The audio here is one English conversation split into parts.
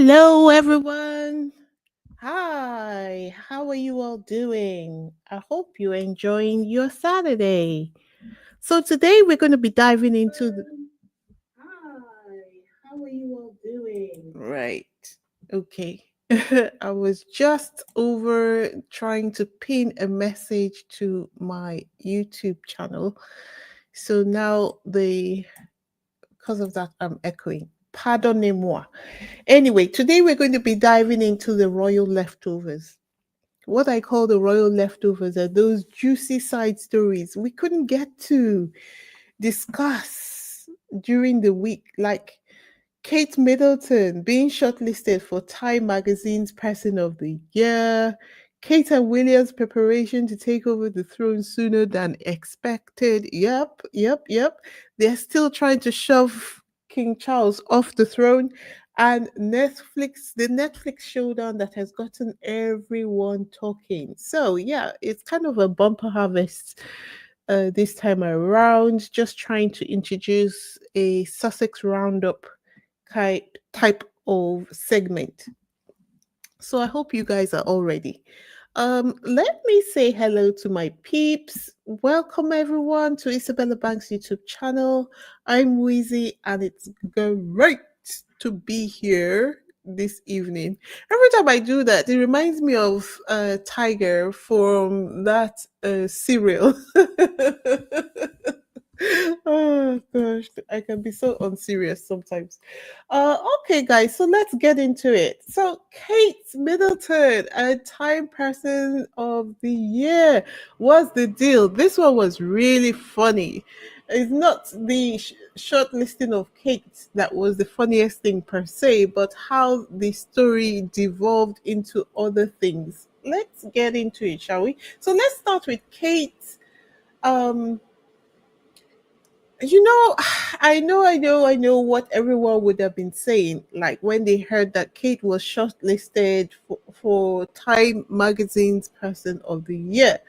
Hello, everyone. Hi, how are you all doing? I hope you're enjoying your Saturday. So, today we're going to be diving into the. Hi, how are you all doing? Right. Okay. I was just over trying to pin a message to my YouTube channel. So now because of that, I'm echoing. Pardonnez-moi. Anyway, today we're going to be diving into the royal leftovers. What I call the royal leftovers are those juicy side stories we couldn't get to discuss during the week, like Kate Middleton being shortlisted for Time Magazine's Person of the Year, Kate and William's preparation to take over the throne sooner than expected. Yep. They're still trying to shove King Charles off the throne. And the Netflix showdown that has gotten everyone talking. So, yeah, it's kind of a bumper harvest this time around, just trying to introduce a Sussex Roundup type of segment. So I hope you guys are all ready. Let me say hello to my peeps. Welcome everyone to Isabella Banks YouTube channel. I'm Wheezy and it's great to be here this evening. Every time I do that, it reminds me of Tiger from that serial. Oh gosh, I can be so unserious sometimes. Okay, guys, so let's get into it. So, Kate Middleton, a Time Person of the Year. What's the deal? This one was really funny. It's not the short listing of Kate that was the funniest thing per se, but how the story devolved into other things. Let's get into it, shall we? So let's start with Kate. Um, you know, I know what everyone would have been saying, like when they heard that Kate was shortlisted for Time Magazine's Person of the Year.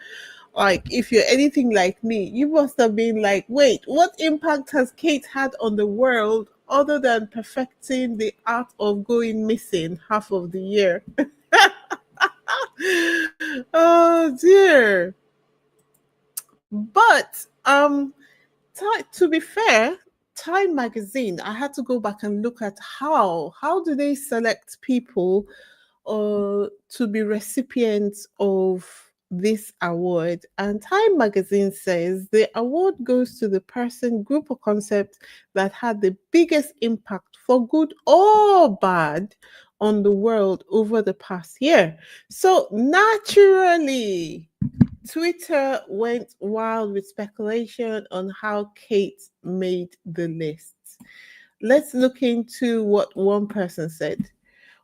Like, if you're anything like me, you must have been like, wait, what impact has Kate had on the world other than perfecting the art of going missing half of the year? Oh dear. But to be fair, Time magazine, I had to go back and look at how do they select people to be recipients of this award. And Time magazine says the award goes to the person, group, or concept that had the biggest impact for good or bad on the world over the past year. So naturally, Twitter went wild with speculation on how Kate made the list. Let's look into what one person said.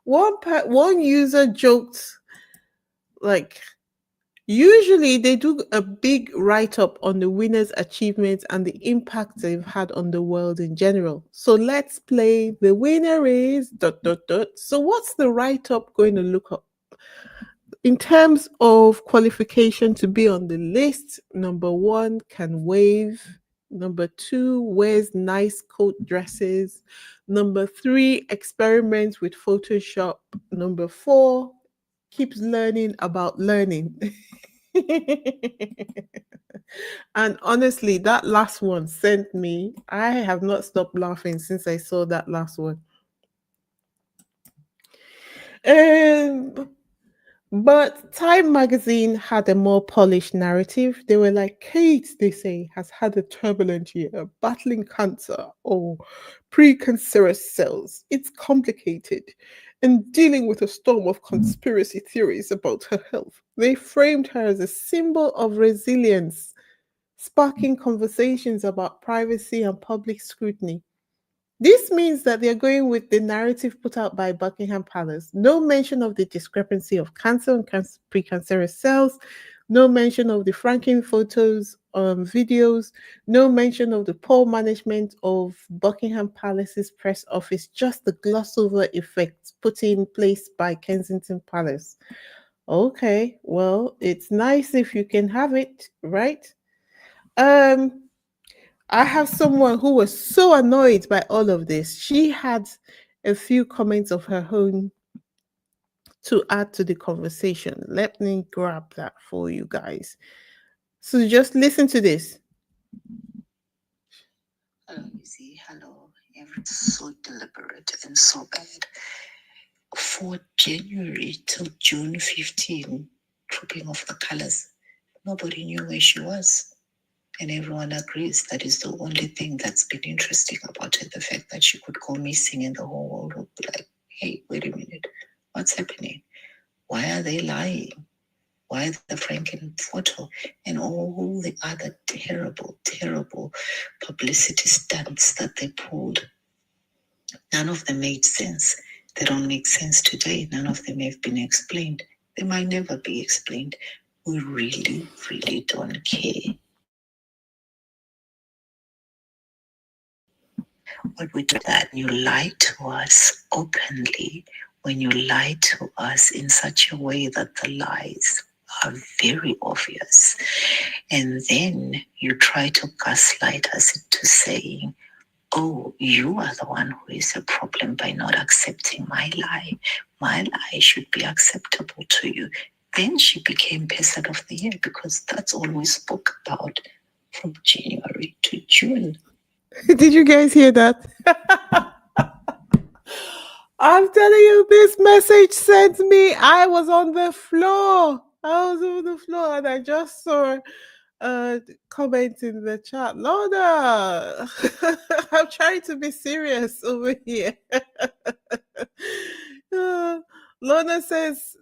One user joked, like, usually they do a big write up on the winner's achievements and the impact they've had on the world in general. So let's play the winner is dot dot dot. So what's the write up going to look up? In terms of qualification to be on the list, number one, can wave. Number two, wears nice coat dresses. Number three, experiments with Photoshop. Number four, keeps learning about learning. And honestly, that last one sent me. I have not stopped laughing since I saw that last one. Um, But Time magazine had a more polished narrative. They were like, Kate, they say, has had a turbulent year, battling cancer or precancerous cells. It's complicated. And dealing with a storm of conspiracy theories about her health. They framed her as a symbol of resilience, sparking conversations about privacy and public scrutiny. This means that they're going with the narrative put out by Buckingham Palace. No mention of the discrepancy of cancer and precancerous cells. No mention of the franking photos, videos. No mention of the poor management of Buckingham Palace's press office. Just the gloss over effect put in place by Kensington Palace. Okay, well, it's nice if you can have it, right? Um, I have someone who was so annoyed by all of this. She had a few comments of her own to add to the conversation. Let me grab that for you guys. So just listen to this. Hello, you see, hello. Everything's so deliberate and so bad. For January till June 15, trooping off the colors, nobody knew where she was. And everyone agrees that is the only thing that's been interesting about it. The fact that she could go missing and the whole world would be like, hey, wait a minute, what's happening? Why are they lying? Why the Franken photo and all the other terrible, terrible publicity stunts that they pulled? None of them made sense. They don't make sense today. None of them have been explained. They might never be explained. We really, really don't care. What we do that you lie to us openly, when you lie to us in such a way that the lies are very obvious, and then you try to gaslight us into saying, oh, you are the one who is a problem by not accepting my lie. My lie should be acceptable to you. Then she became person of the year because that's all we spoke about from January to June. Did you guys hear that? I'm telling you, this message sent me. I was on the floor. I was on the floor and I just saw comment in the chat. Lorna, I'm trying to be serious over here. Lorna says,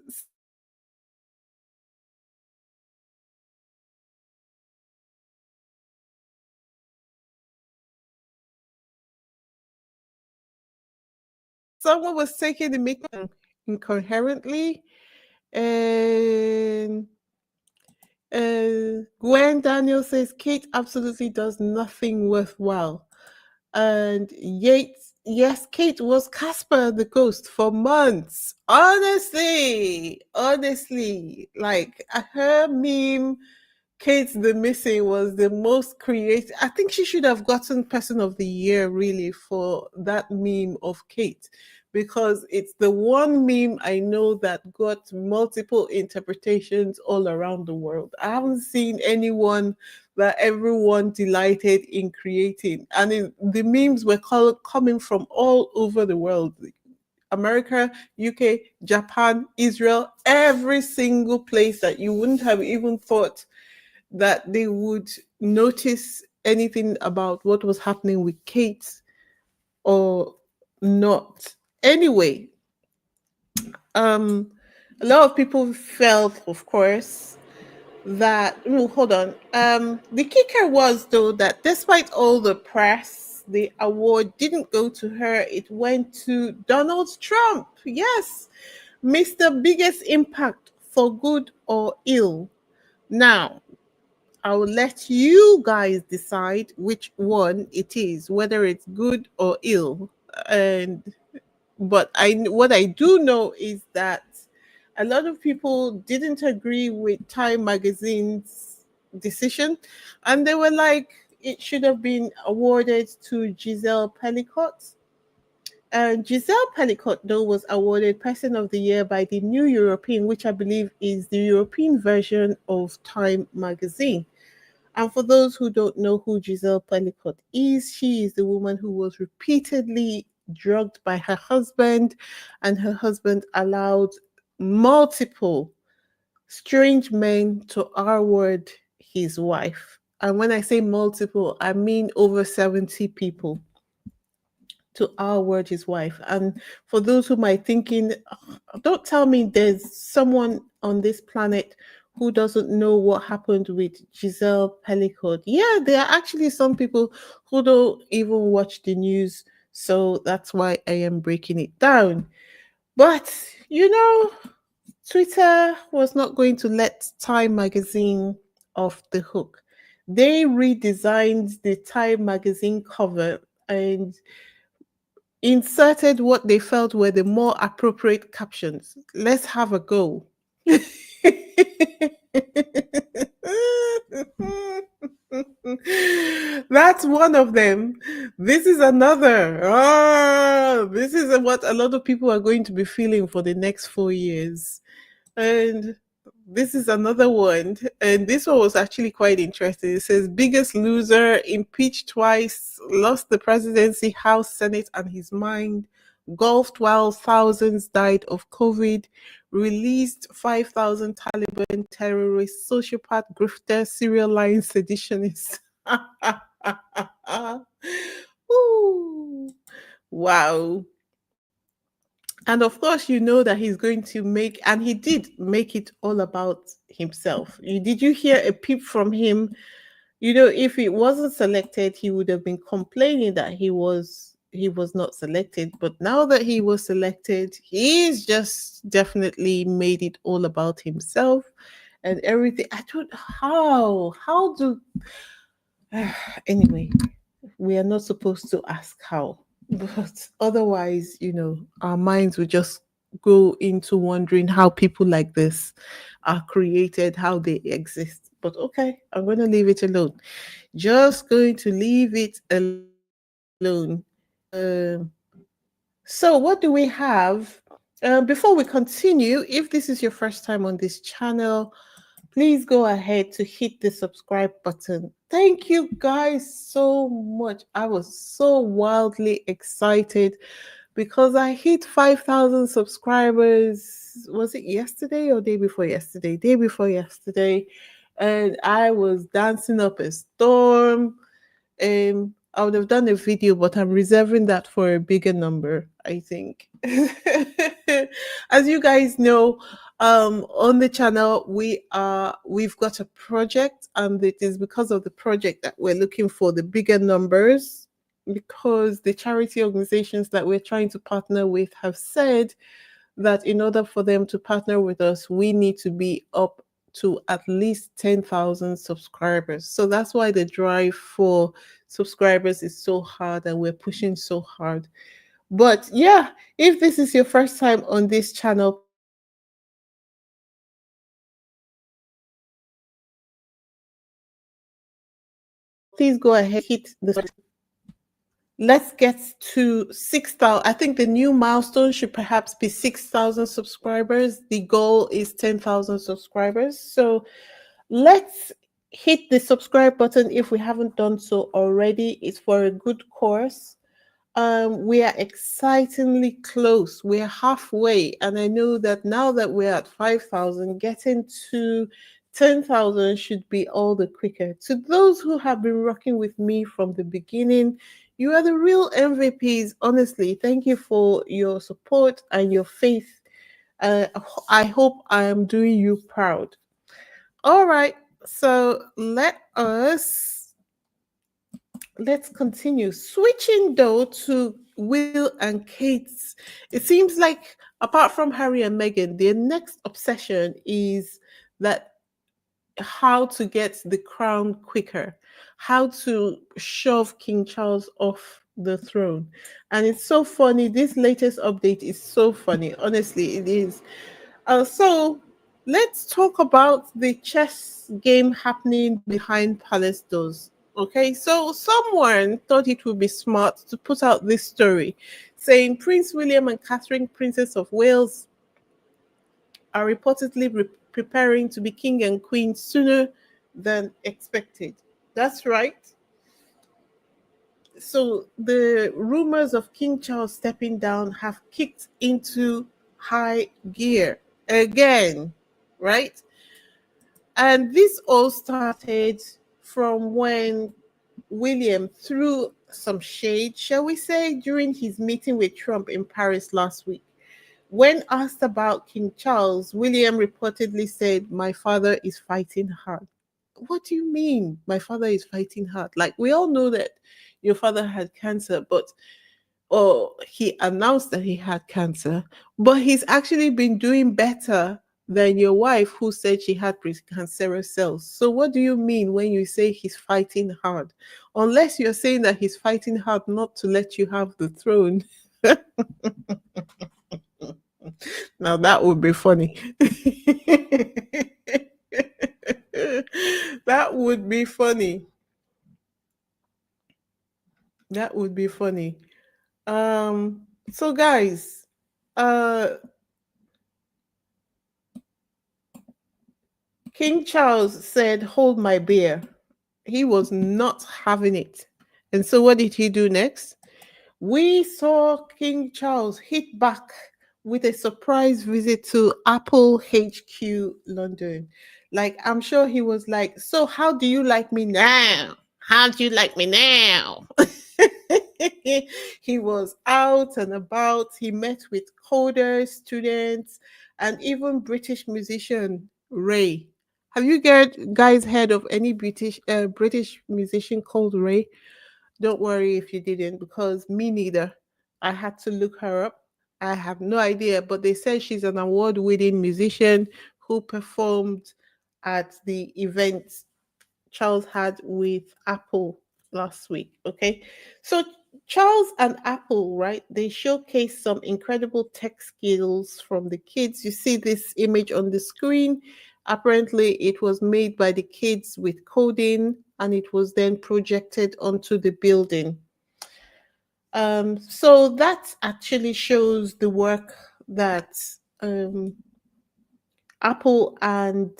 someone was taking the meeting incoherently, and Gwen Daniel says Kate absolutely does nothing worthwhile. And Yates, yes, Kate was Casper the ghost for months. Honestly, like her meme, Kate the Missing was the most creative. I think she should have gotten Person of the Year really for that meme of Kate, because it's the one meme I know that got multiple interpretations all around the world. I haven't seen anyone that everyone delighted in creating, and the memes were coming from all over the world. America, UK, Japan, Israel, every single place that you wouldn't have even thought that they would notice anything about what was happening with Kate or not. Anyway, a lot of people felt, of course, that hold on. The kicker was though that despite all the press, the award didn't go to her. It went to Donald Trump. Yes, Mr. Biggest Impact for good or ill. Now, I will let you guys decide which one it is, whether it's good or ill. And but I what I do know is that a lot of people didn't agree with Time Magazine's decision, and they were like it should have been awarded to Giselle Pellicott. And Giselle Pellicott, though, was awarded Person of the Year by the New European, which I believe is the European version of Time Magazine. And for those who don't know who Giselle Pellicott is, she is the woman who was repeatedly drugged by her husband, and her husband allowed multiple strange men to R-word his wife. And when I say multiple, I mean over 70 people to R-word his wife. And for those who might thinking, don't tell me there's someone on this planet who doesn't know what happened with Giselle Pellicott. Yeah, there are actually some people who don't even watch the news. So that's why I am breaking it down. But, Twitter was not going to let Time magazine off the hook. They redesigned the Time magazine cover and inserted what they felt were the more appropriate captions. Let's have a go. That's one of them. This is another. This is what a lot of people are going to be feeling for the next 4 years. And this is another one. And this one was actually quite interesting. It says, biggest loser, impeached twice, lost the presidency, House, Senate, and his mind, golfed while thousands died of COVID, released 5,000 Taliban terrorists, sociopath, grifter, serial lying seditionists. Ooh, wow. And of course, you know that he's going to make, and he did make it all about himself. Did you hear a peep from him? You know, if he wasn't selected, he would have been complaining that he was not selected. But now that he was selected, he's just definitely made it all about himself and everything. I don't how do anyway, we are not supposed to ask how, but otherwise, our minds would just go into wondering how people like this are created, how they exist. But okay, I'm going to leave it alone. Just going to leave it alone. So, what do we have? Before we continue, if this is your first time on this channel, please go ahead to hit the subscribe button. Thank you guys so much. I was so wildly excited because I hit 5,000 subscribers. Was it yesterday or day before yesterday? Day before yesterday. And I was dancing up a storm. I would have done a video, but I'm reserving that for a bigger number, I think. As you guys know, on the channel we've got a project, and it is because of the project that we're looking for the bigger numbers, because the charity organizations that we're trying to partner with have said that in order for them to partner with us, we need to be up to at least 10,000 subscribers. So that's why the drive for subscribers is so hard, and we're pushing so hard. But yeah, if this is your first time on this channel, please go ahead, hit the subscribe button. Let's get to 6,000. I think the new milestone should perhaps be 6,000 subscribers. The goal is 10,000 subscribers. So let's hit the subscribe button if we haven't done so already. It's for a good cause. We are excitingly close. We're halfway, and I know that now that we're at 5,000, getting to 10,000 should be all the quicker. To those who have been rocking with me from the beginning, you are the real MVPs. Honestly, thank you for your support and your faith. I hope I am doing you proud. All right, so let's continue. Switching though to Will and Kate's, it seems like apart from Harry and Meghan, their next obsession is that how to get the crown quicker, how to shove King Charles off the throne. And it's so funny. This latest update is so funny. Honestly, it is. So let's talk about the chess game happening behind palace doors. Okay, so someone thought it would be smart to put out this story saying Prince William and Catherine, Princess of Wales, are reportedly preparing to be king and queen sooner than expected. That's right. So the rumors of King Charles stepping down have kicked into high gear again, right? And this all started from when William threw some shade, shall we say, during his meeting with Trump in Paris last week. When asked about King Charles, William reportedly said, "My father is fighting hard." What do you mean, my father is fighting hard? Like, we all know that your father had cancer, but or he announced that he had cancer, but he's actually been doing better than your wife who said she had precancerous cells. So what do you mean when you say he's fighting hard? Unless you're saying that he's fighting hard not to let you have the throne. Now that would be funny. That would be funny. That would be funny. Um So, guys, uh, King Charles said, "Hold my beer." He was not having it. And so, what did he do next? We saw King Charles hit back with a surprise visit to Apple HQ London. Like, I'm sure he was like, "So, how do you like me now? How do you like me now?" He was out and about. He met with coders, students, and even British musician Ray. Have you guys heard of any British musician called Ray? Don't worry if you didn't, because me neither. I had to look her up. I have no idea, but they said she's an award winning musician who performed at the event Charles had with Apple last week. Okay. So Charles and Apple, right? They showcase some incredible tech skills from the kids. You see this image on the screen. Apparently, it was made by the kids with coding and it was then projected onto the building. So that actually shows the work that um, Apple and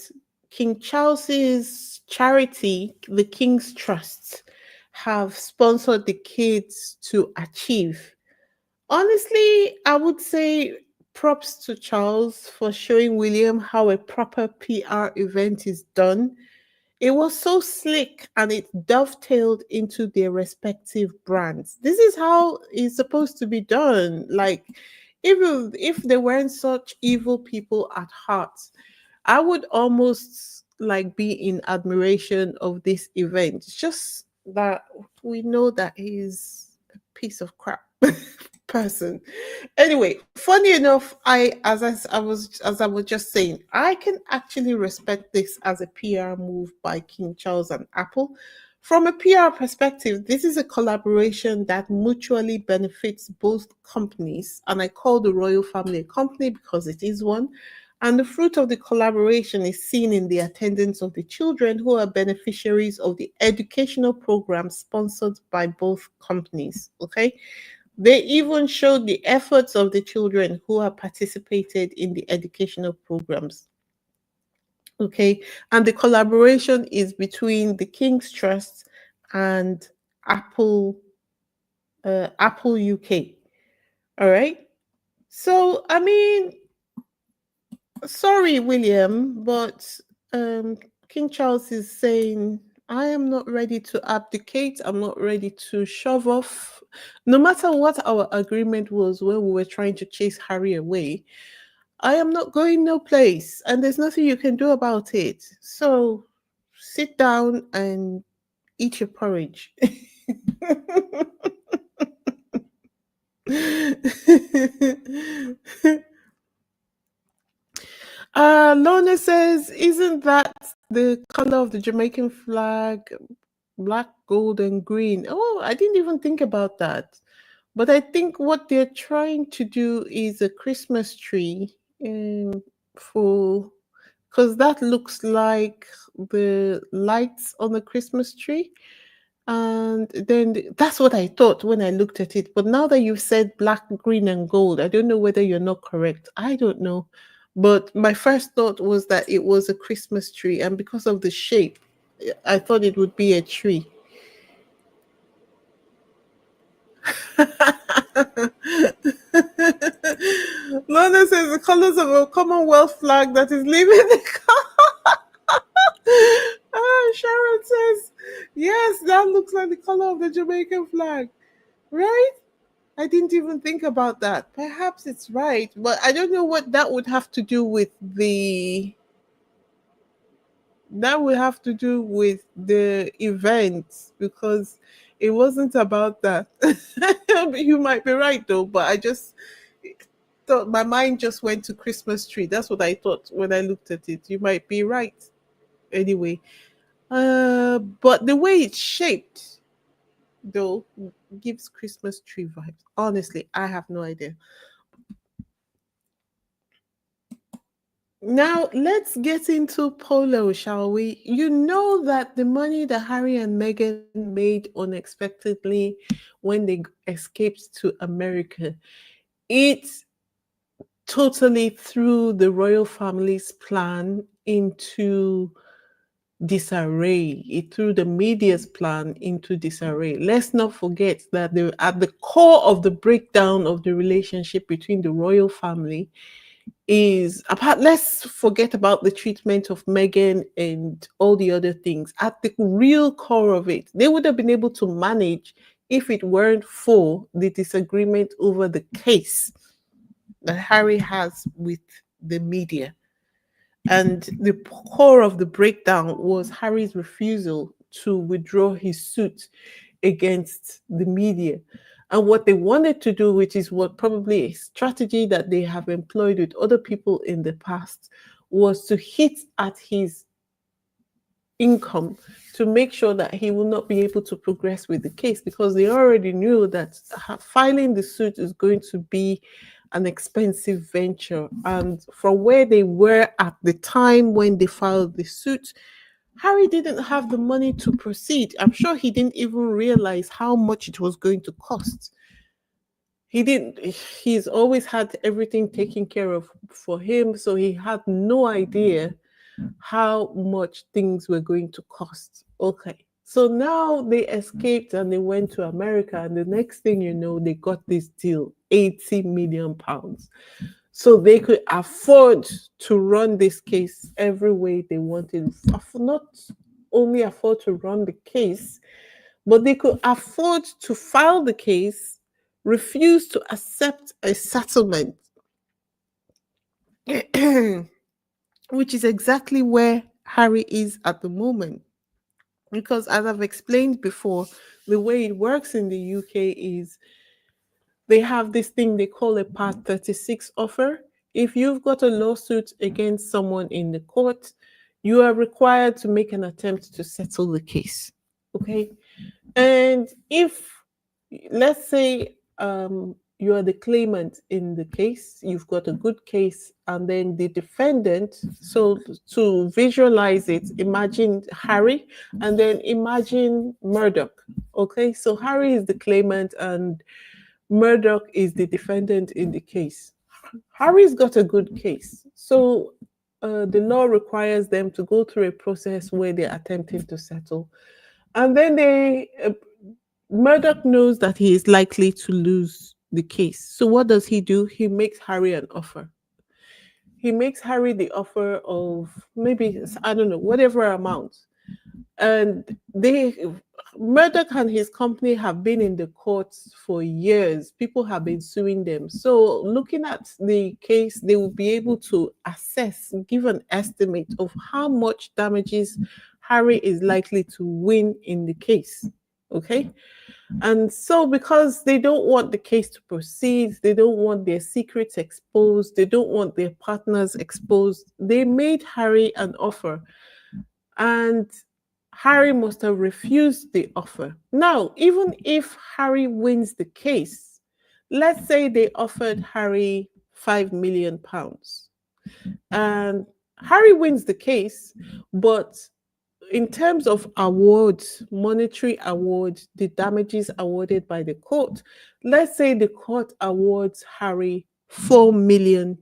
King Charles's charity, the King's Trust, have sponsored the kids to achieve. Honestly, I would say props to Charles for showing William how a proper PR event is done. It was so slick and it dovetailed into their respective brands. This is how it's supposed to be done. Like, even if they weren't such evil people at heart, I would almost like be in admiration of this event. It's just that we know that he's a piece of crap person. Anyway, funny enough, I was just saying, I can actually respect this as a PR move by King Charles and Apple. From a PR perspective, this is a collaboration that mutually benefits both companies, and I call the royal family a company because it is one. And the fruit of the collaboration is seen in the attendance of the children who are beneficiaries of the educational program sponsored by both companies. Okay. They even showed the efforts of the children who have participated in the educational programs. Okay. And the collaboration is between the King's Trust and Apple, Apple UK. All right. So, I mean, sorry, William, but um, King Charles is saying, I am not ready to abdicate. I'm not ready to shove off. No matter what our agreement was when we were trying to chase Harry away, I am not going no place, and there's nothing you can do about it. So sit down and eat your porridge. Lorna says, isn't that the color of the Jamaican flag? Black, gold, and green. Oh, I didn't even think about that. But I think what they're trying to do is a Christmas tree for, because that looks like the lights on the Christmas tree. And then that's what I thought when I looked at it. But now that you've said black, green, and gold, I don't know whether you're not correct. I don't know. But my first thought was that it was a Christmas tree. And because of the shape, I thought it would be a tree. Lorna says the colors of a Commonwealth flag that is leaving the car. Sharon says, yes, that looks like the color of the Jamaican flag, right? I didn't even think about that. Perhaps it's right, but I don't know what that would have to do with the event because it wasn't about that. You might be right though, but I just thought my mind just went to Christmas tree. That's what I thought when I looked at it. You might be right. Anyway, but the way it's shaped though gives Christmas tree vibes. Honestly, I have no idea. Now let's get into polo, shall we? You know that the money that Harry and Meghan made unexpectedly when they escaped to America, It totally threw the royal family's plan into disarray. It threw the media's plan into disarray. Let's not forget that at the core of the breakdown of the relationship between the royal family is apart. Let's forget about the treatment of Meghan and all the other things. At the real core of it, they would have been able to manage if it weren't for the disagreement over the case that Harry has with the media. And the core of the breakdown was Harry's refusal to withdraw his suit against the media. And what they wanted to do, which is what probably a strategy that they have employed with other people in the past, was to hit at his income to make sure that he will not be able to progress with the case, because they already knew that filing the suit is going to be an expensive venture. And from where they were at the time when they filed the suit, Harry didn't have the money to proceed. I'm sure he didn't even realize how much it was going to cost. He didn't, he's always had everything taken care of for him, so he had no idea how much things were going to cost. Okay. So now they escaped and they went to America, and the next thing you know, they got this deal, 80 million pounds. So they could afford to run this case every way they wanted. Not only afford to run the case, but they could afford to file the case, refuse to accept a settlement, which is exactly where Harry is at the moment. Because, as I've explained before, the way it works in the UK is they have this thing they call a Part 36 offer. If you've got a lawsuit against someone in the court, you are required to make an attempt to settle the case. Okay. And if, let's say, you are the claimant in the case, you've got a good case, and then the defendant, so to visualize it, imagine Harry and then imagine Murdoch. Okay, so Harry is the claimant and Murdoch is the defendant in the case. Harry's got a good case. So the law requires them to go through a process where they're attempting to settle. And then Murdoch knows that he is likely to lose the case. So what does he do? He makes Harry an offer. He makes Harry the offer of maybe, I don't know, whatever amount. And Murdoch and his company have been in the courts for years. People have been suing them. So looking at the case, they will be able to assess, give an estimate of how much damages Harry is likely to win in the case. Okay. And so, because they don't want the case to proceed, they don't want their secrets exposed, they don't want their partners exposed, they made Harry an offer. And Harry must have refused the offer. Now, even if Harry wins the case, let's say they offered Harry £5 million, and Harry wins the case, but in terms of awards, monetary awards, the damages awarded by the court, let's say the court awards Harry £4 million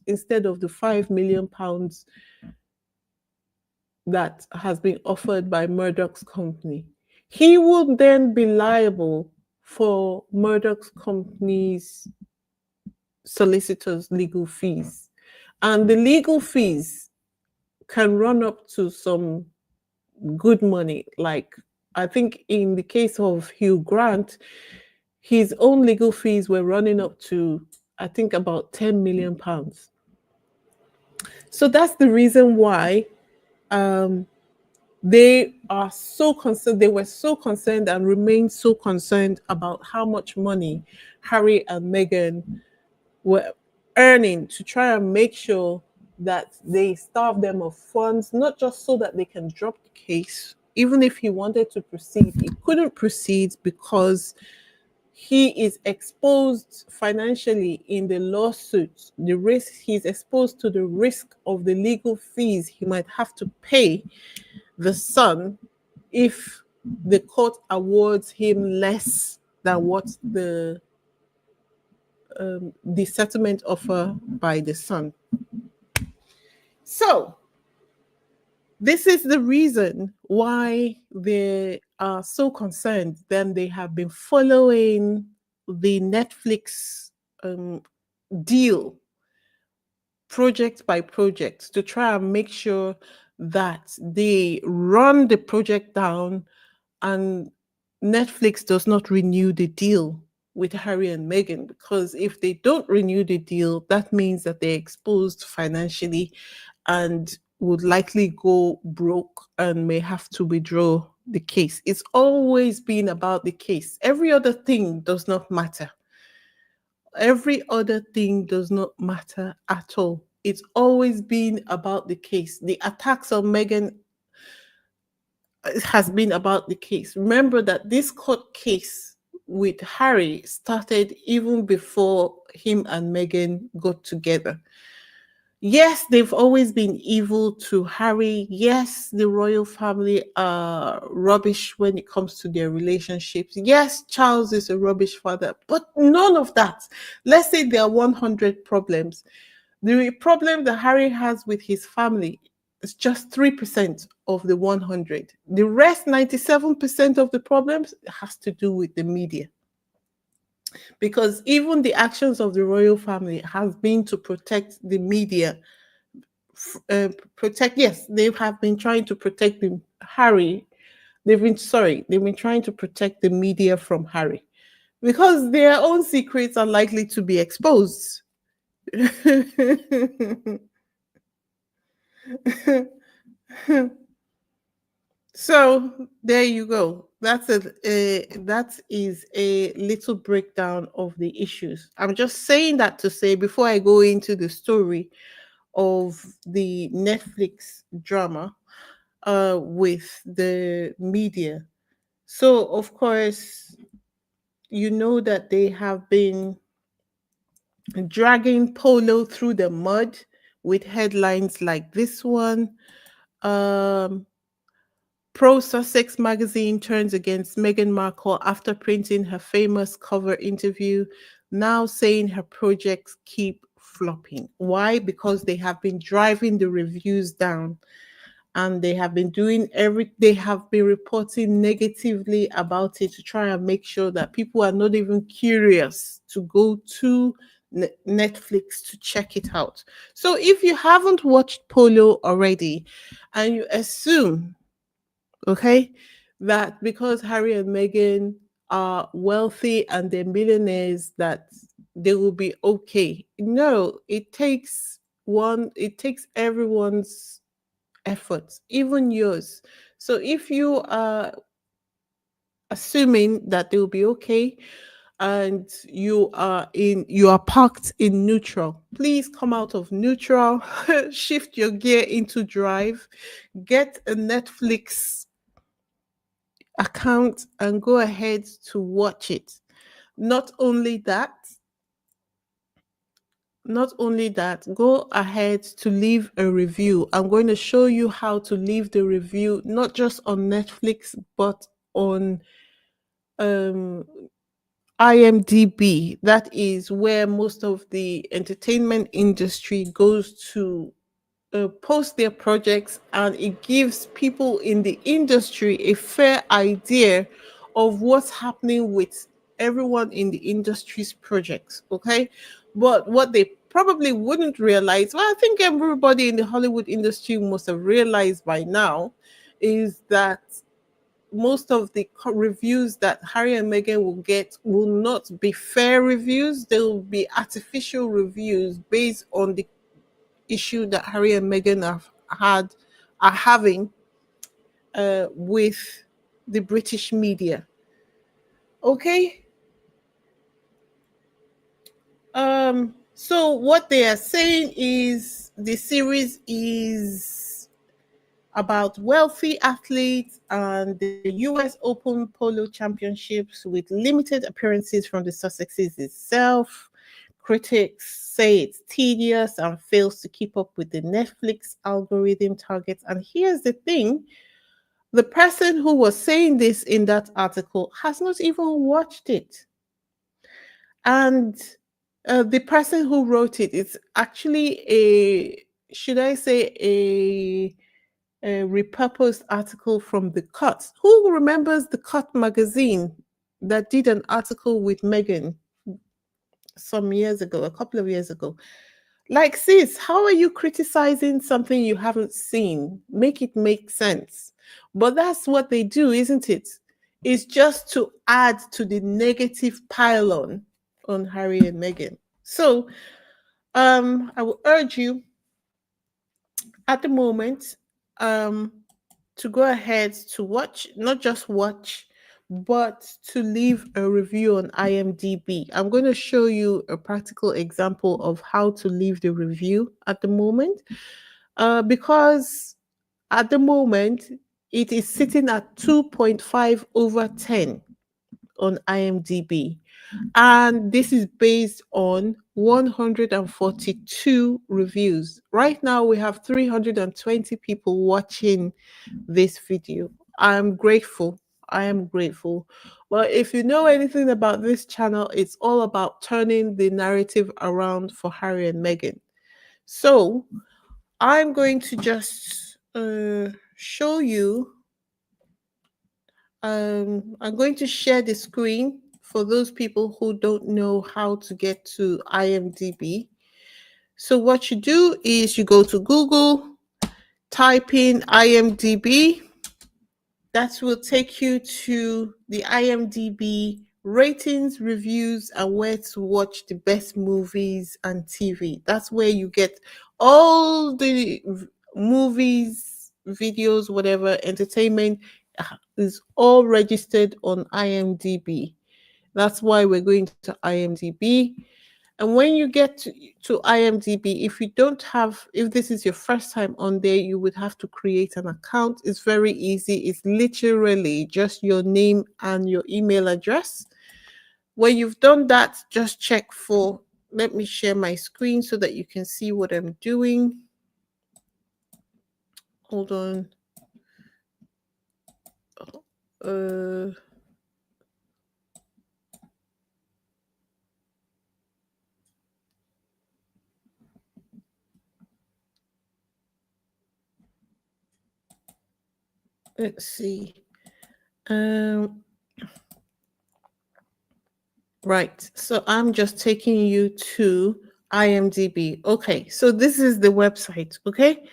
instead of the £5 million that has been offered by Murdoch's company. He will then be liable for Murdoch's company's solicitors' legal fees. And the legal fees can run up to some good money. Like, I think in the case of Hugh Grant, his own legal fees were running up to, I think, about £10 million. So that's the reason why they are so concerned. They were so concerned and remain so concerned about how much money Harry and Meghan were earning, to try and make sure that they starve them of funds, not just so that they can drop the case. Even if he wanted to proceed, he couldn't proceed because he is exposed financially in the lawsuit. The risk, he's exposed to the risk of the legal fees he might have to pay the son if the court awards him less than what the the settlement offer by the son. So, this is the reason why they are so concerned. Then they have been following the Netflix deal project by project to try and make sure that they run the project down and Netflix does not renew the deal with Harry and Meghan, because if they don't renew the deal, that means that they're exposed financially and would likely go broke and may have to withdraw the case. It's always been about the case. Every other thing does not matter. Every other thing does not matter at all. It's always been about the case. The attacks on Meghan has been about the case. Remember that this court case with Harry started even before him and Meghan got together. Yes, they've always been evil to Harry. Yes, the royal family are rubbish when it comes to their relationships. Yes, Charles is a rubbish father, but none of that. Let's say there are 100 problems. The problem that Harry has with his family is just 3% of the 100. The rest, 97% of the problems, has to do with the media. Because even the actions of the royal family has been to protect the media. Yes, they have been trying to protect Harry. They've been trying to protect the media from Harry because their own secrets are likely to be exposed. So there you go. That is a little breakdown of the issues. I'm just saying that to say before I go into the story of the Netflix drama with the media. So of course, you know that they have been dragging Polo through the mud with headlines like this one. Um, Pro Sussex magazine turns against Meghan Markle after printing her famous cover interview, now saying her projects keep flopping. Why? Because they have been driving the reviews down and they have been reporting negatively about it to try and make sure that people are not even curious to go to Netflix to check it out. So if you haven't watched Polo already and you assume, okay, that because Harry and Meghan are wealthy and they're millionaires, that they will be okay. No, it takes everyone's efforts, even yours. So if you are assuming that they will be okay and you are parked in neutral, please come out of neutral, shift your gear into drive, get a Netflix account and go ahead to watch it. Not only that, go ahead to leave a review. I'm going to show you how to leave the review, not just on Netflix, but on um, IMDb. That is where most of the entertainment industry goes to post their projects, and it gives people in the industry a fair idea of what's happening with everyone in the industry's projects. Okay. But what they probably wouldn't realize, well, I think everybody in the Hollywood industry must have realized by now, is that most of the reviews that Harry and Meghan will get will not be fair reviews. They will be artificial reviews based on the issue that Harry and Meghan are having with the British media. Okay. So what they are saying is the series is about wealthy athletes and the US Open Polo Championships with limited appearances from the Sussexes itself. Critics say it's tedious and fails to keep up with the Netflix algorithm targets. And here's the thing, the person who was saying this in that article has not even watched it. And The person who wrote it is actually a, should I say, a repurposed article from The Cut. Who remembers The Cut magazine that did an article with Meghan some years ago, a couple of years ago? Like, sis, how are you criticizing something you haven't seen? Make it make sense. But that's what they do, isn't it? It's just to add to the negative pylon on Harry and Meghan. So, I will urge you at the moment, um, to go ahead to watch, not just watch, but to leave a review on IMDb. I'm going to show you a practical example of how to leave the review at the moment, because at the moment it is sitting at 2.5 over 10 on IMDb. And this is based on 142 reviews. Right now, we have 320 people watching this video. I'm grateful. I am grateful. Well, if you know anything about this channel, it's all about turning the narrative around for Harry and Meghan. So I'm going to just show you. I'm going to share the screen for those people who don't know how to get to IMDb. So what you do is you go to Google, type in IMDb. That will take you to the IMDb ratings, reviews, and where to watch the best movies and TV. That's where you get all the movies, videos, whatever, entertainment is all registered on IMDb. That's why we're going to IMDb. And when you get to IMDb, if you don't have, if this is your first time on there, you would have to create an account. It's very easy. It's literally just your name and your email address. When you've done that, just check for, let me share my screen so that you can see what I'm doing. Hold on. Uh, let's see. Um, right. So I'm just taking you to IMDb. Okay. So this is the website. Okay.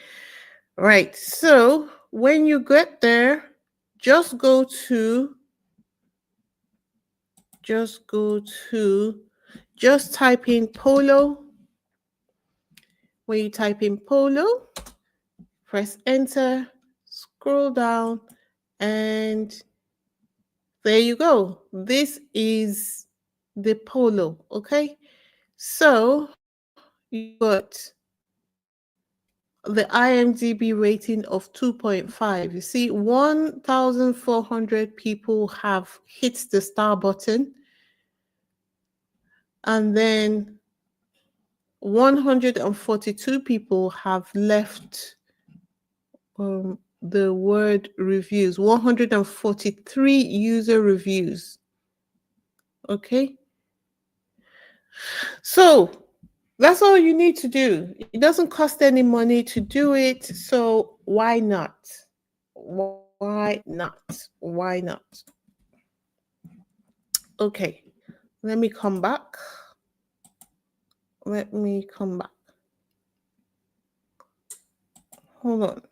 Right. So when you get there, just go to, just go to, just type in polo. When you type in polo, press enter, scroll down, and there you go. This is the polo. Okay. So you got the IMDb rating of 2.5. You see, 1,400 people have hit the star button, and then 142 people have left the word reviews, 143 user reviews. Okay. So that's all you need to do. It doesn't cost any money to do it. So why not? Why not? Why not? Okay. Let me come back. Let me come back. Hold on.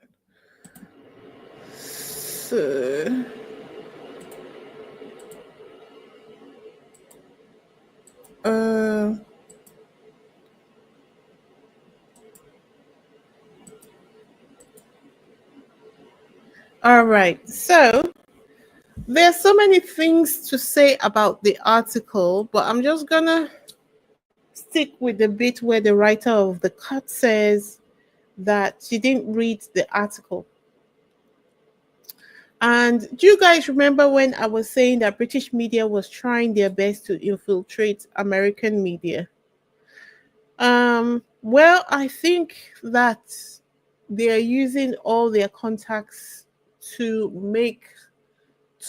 So, uh, all right. So there are so many things to say about the article, but I'm just gonna stick with the bit where the writer of the cut says that she didn't read the article. And do you guys remember when I was saying that British media was trying their best to infiltrate American media? Well, I think that they are using all their contacts to make,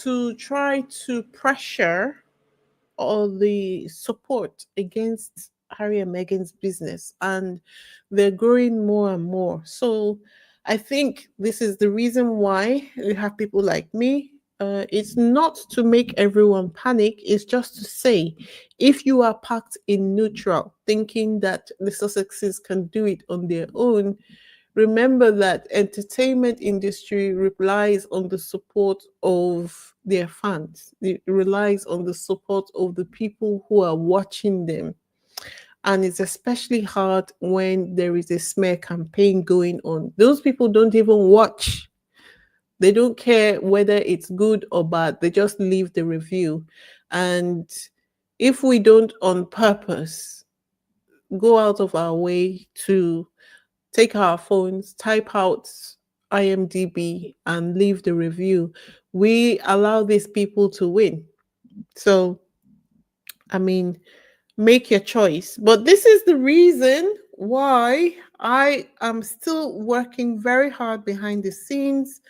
to try to pressure all the support against Harry and Meghan's business, and they're growing more and more. So I think this is the reason why we have people like me. It's not to make everyone panic, it's just to say if you are packed in neutral, thinking that the Sussexes can do it on their own, remember that entertainment industry relies on the support of their fans. It relies on the support of the people who are watching them. And it's especially hard when there is a smear campaign going on. Those people don't even watch. They don't care whether it's good or bad. They just leave the review. And if we don't on purpose go out of our way to take our phones, type out IMDb and leave the review, we allow these people to win. So, I mean, make your choice. But this is the reason why I am still working very hard behind the scenes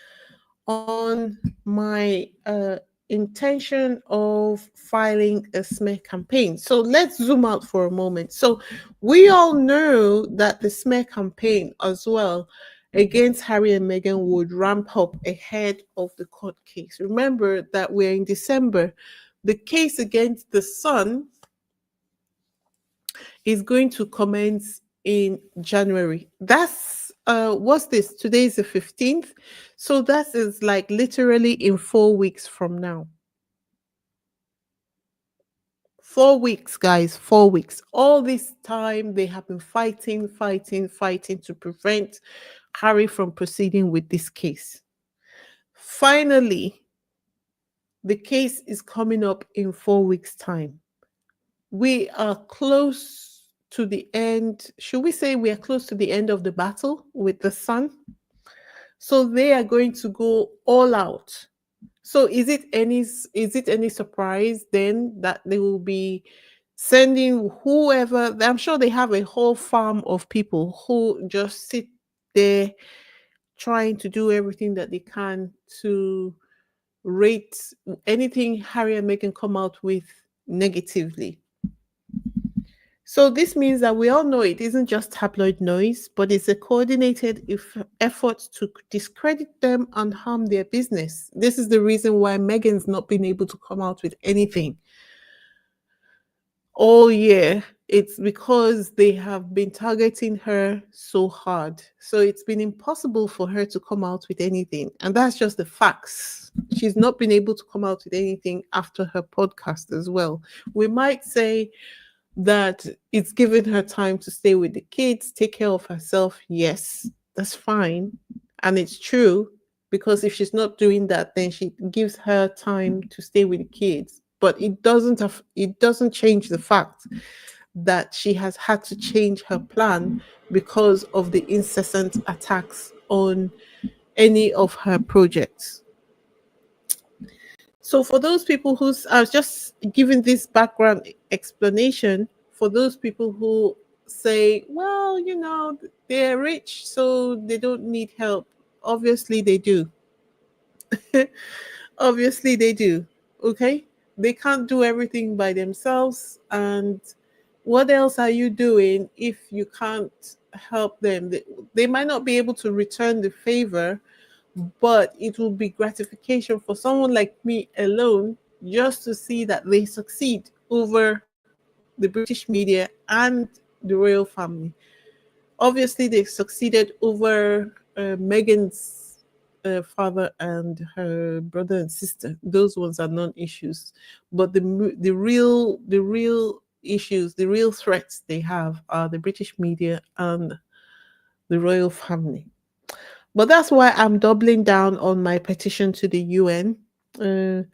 on my intention of filing a smear campaign. So let's zoom out for a moment. So we all know that the smear campaign as well against Harry and Meghan would ramp up ahead of the court case. Remember that we're in December. The case against the Sun is going to commence in January. That's what's this? Today is the 15th. So that is like literally in 4 weeks from now. 4 weeks, guys, 4 weeks. All this time they have been fighting to prevent Harry from proceeding with this case. Finally, the case is coming up in 4 weeks' time. We are close to the end. Should we say we are close to the end of the battle with the Sun? So they are going to go all out. So is it any surprise then that they will be sending whoever? I'm sure they have a whole farm of people who just sit there trying to do everything that they can to rate anything Harry and Meghan come out with negatively. So this means that we all know it isn't just tabloid noise, but it's a coordinated effort to discredit them and harm their business. This is the reason why Meghan's not been able to come out with anything all year. It's because they have been targeting her so hard. So it's been impossible for her to come out with anything. And that's just the facts. She's not been able to come out with anything after her podcast as well. We might say that it's given her time to stay with the kids, take care of herself. Yes, that's fine. And it's true, because if she's not doing that, then she gives her time to stay with the kids. But it doesn't change the fact that she has had to change her plan because of the incessant attacks on any of her projects. So for those people who I was just giving this background explanation, for those people who say, well, they're rich, so they don't need help. Obviously they do. Obviously they do. Okay? They can't do everything by themselves. And what else are you doing if you can't help them? They might not be able to return the favor, but it will be gratification for someone like me alone just to see that they succeed over the British media and the royal family. Obviously, they succeeded over Meghan's father and her brother and sister. Those ones are non-issues, but the real issues, the real threats they have are the British media and the royal family. But that's why I'm doubling down on my petition to the UN. Uh,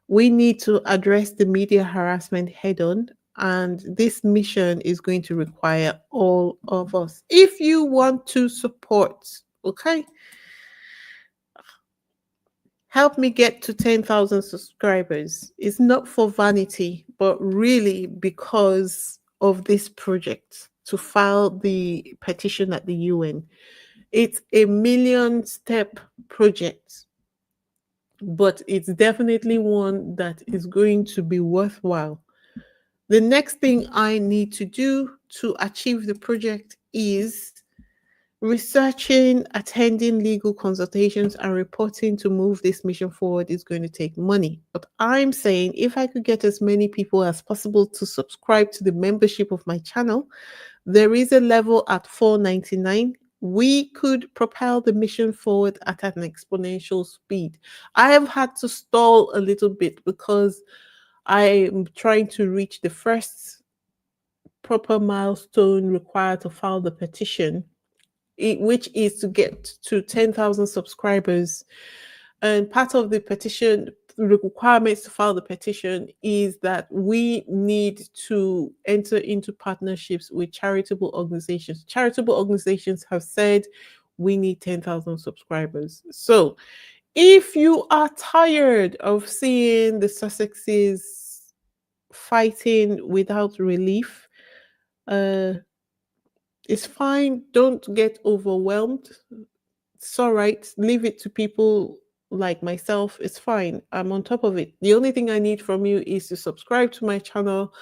we need to address the media harassment head on. And this mission is going to require all of us. If you want to support, okay, help me get to 10,000 subscribers. It's not for vanity, but really because of this project to file the petition at the UN. It's a million step project, but it's definitely one that is going to be worthwhile The next thing I need to do to achieve the project is researching, attending legal consultations, and reporting to move this mission forward is going to take money. But I'm saying if I could get as many people as possible to subscribe to the membership of my channel, there is a level at 4.99. We could propel the mission forward at an exponential speed. I have had to stall a little bit because I'm trying to reach the first proper milestone required to file the petition, which is to get to 10,000 subscribers. And part of the petition, the requirements to file the petition is that we need to enter into partnerships with charitable organizations. Charitable organizations have said we need 10,000 subscribers. So if you are tired of seeing the Sussexes fighting without relief, uh, it's fine. Don't get overwhelmed. It's all right. Leave it to people like myself. It's fine. I'm on top of it. The only thing I need from you is to subscribe to my channel.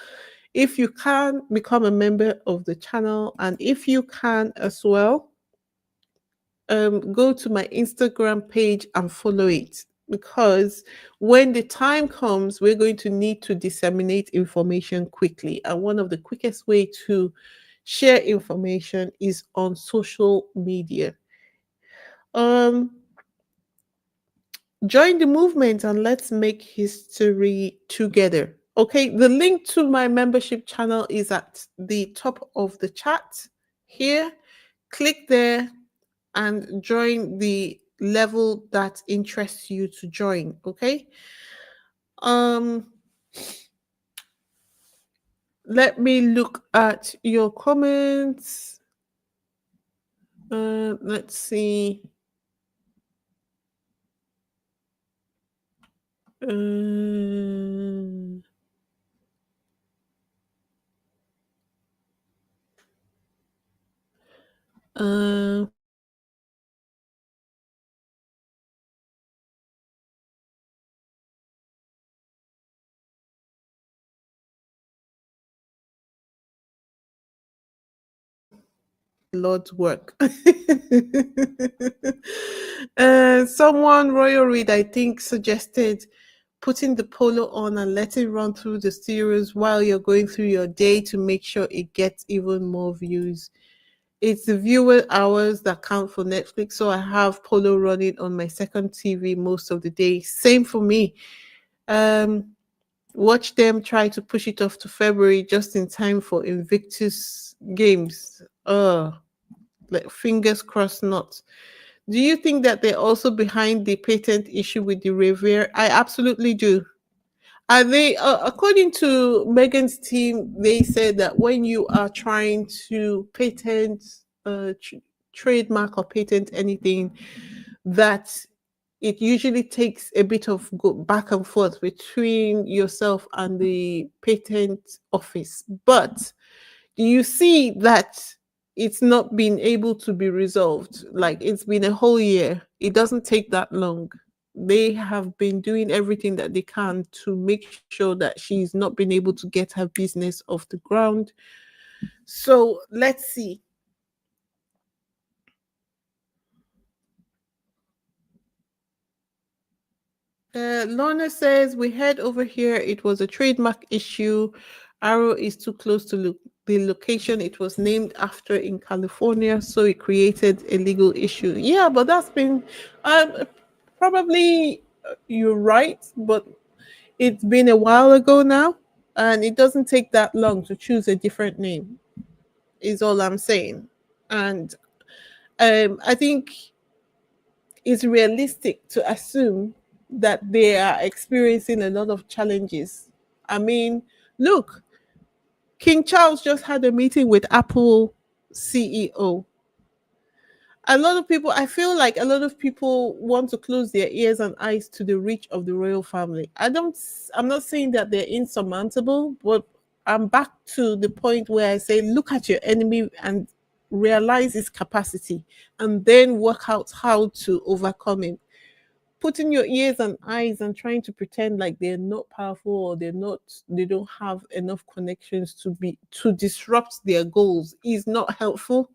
If you can, become a member of the channel. And if you can as well, go to my Instagram page and follow it. Because when the time comes, we're going to need to disseminate information quickly. And one of the quickest way to share information is on social media. Um, Join the movement and let's make history together. Okay, the link to my membership channel is at the top of the chat here. Click there and join the level that interests you to join. Okay. Um, let me look at your comments. Let's see. Uh, uh, Lord's work. Someone, Royal Reed, I think, suggested putting the polo on and letting it run through the stereos while you're going through your day to make sure it gets even more views. It's the viewer hours that count for Netflix, so I have polo running on my second TV most of the day. Same for me. Um, Watch them try to push it off to February just in time for Invictus games. Like fingers crossed not. Do you think that they're also behind the patent issue with the Revere? I absolutely do. Are they, according to Megan's team, they said that when you are trying to patent, trademark or patent anything, that it usually takes a bit of go back and forth between yourself and the patent office. But do you see that it's not been able to be resolved? Like it's been a whole year. It doesn't take that long. They have been doing everything that they can to make sure that she's not been able to get her business off the ground. So let's see. Lorna says, we heard over here it was a trademark issue. Arrow is too close to the location it was named after in California, so it created a legal issue. Yeah, but that's been probably you're right, but it's been a while ago now, and it doesn't take that long to choose a different name, is all I'm saying. And I think it's realistic to assume that they are experiencing a lot of challenges. I mean, look, King Charles just had a meeting with Apple CEO. A lot of people, I feel like a lot of people want to close their ears and eyes to the reach of the royal family. I'm not saying that they're insurmountable, but I'm back to the point where I say, look at your enemy and realize his capacity and then work out how to overcome it. putting your ears and eyes and trying to pretend like they're not powerful or they don't have enough connections to disrupt their goals is not helpful.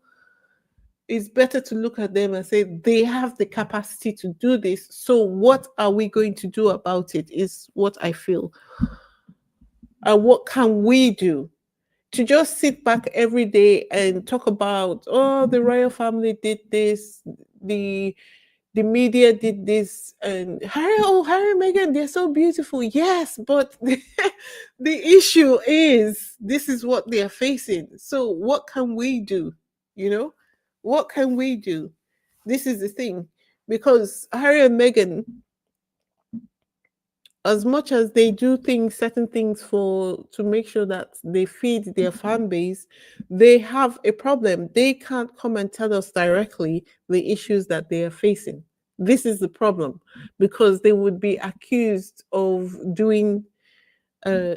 It's better to look at them and say they have the capacity to do this. So what are we going to do about it is what I feel. And what can we do? To just sit back every day and talk about, oh, the royal family did this, the the media did this, and Harry and Meghan, they're so beautiful. Yes, but the issue is this is what they are facing. So what can we do? You know, what can we do? This is the thing. Because Harry and Meghan, as much as they do things, certain things for to make sure that they feed their fan base, they have a problem. They can't come and tell us directly the issues that they are facing. This is the problem because they would be accused of doing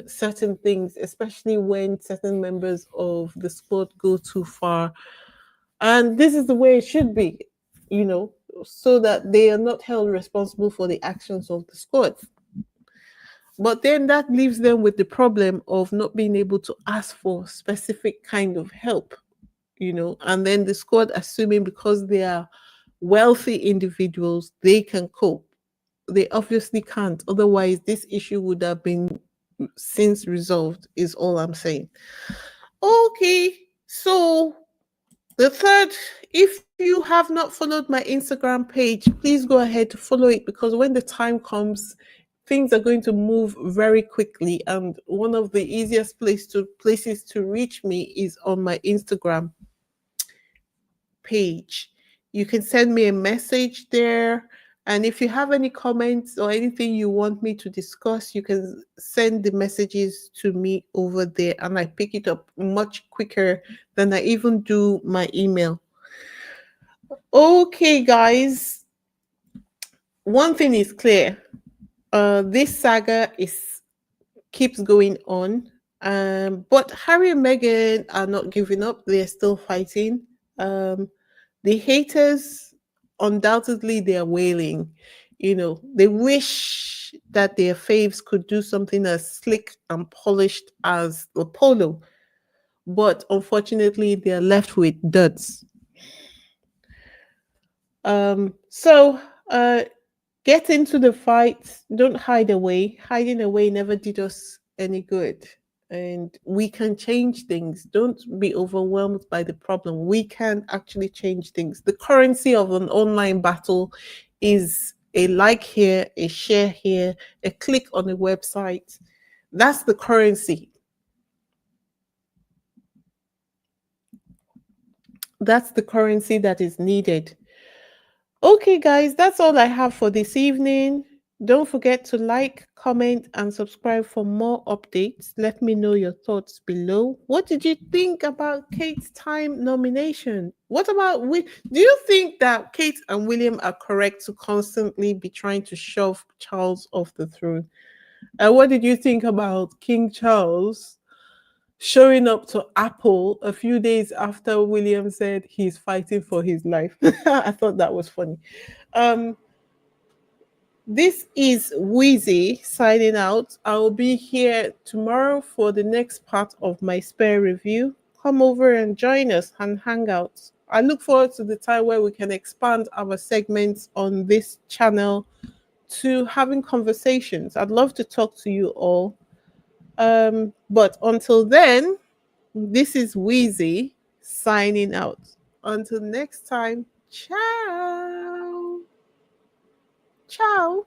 certain things, especially when certain members of the squad go too far. And this is the way it should be, you know, so that they are not held responsible for the actions of the squad. But then that leaves them with the problem of not being able to ask for specific kind of help, you know, and then the squad assuming because they are wealthy individuals, they can cope. They obviously can't. Otherwise, this issue would have been since resolved, is all I'm saying. Okay, so the third, if you have not followed my Instagram page, please go ahead to follow it because when the time comes, things are going to move very quickly. And one of the easiest places to reach me is on my Instagram page. You can send me a message there. And if you have any comments or anything you want me to discuss, you can send the messages to me over there and I pick it up much quicker than I even do my email. Okay, guys. One thing is clear. This saga is keeps going on. But Harry and Meghan are not giving up. They're still fighting. Um, the haters, undoubtedly, they are wailing. You know, they wish that their faves could do something as slick and polished as the polo, but unfortunately, they are left with duds. So get into the fight. Don't hide away. Hiding away never did us any good. And we can change things. Don't be overwhelmed by the problem. We can actually change things. The currency of an online battle is a like here, a share here, a click on a website. That's the currency. That's the currency that is needed. Okay, guys, that's all I have for this evening. Don't forget to like, comment, and subscribe for more updates. Let me know your thoughts below. What did you think about Kate's time nomination? What about do you think that Kate and William are correct to constantly be trying to shove Charles off the throne? And what did you think about King Charles showing up to Apple a few days after William said he's fighting for his life? I thought that was funny. Um, this is Wheezy signing out. I'll be here tomorrow for the next part of my spare review. Come over and join us and hang out. I look forward to the time where we can expand our segments on this channel to having conversations. I'd love to talk to you all. But until then, this is Wheezy signing out. Until next time, ciao. Ciao.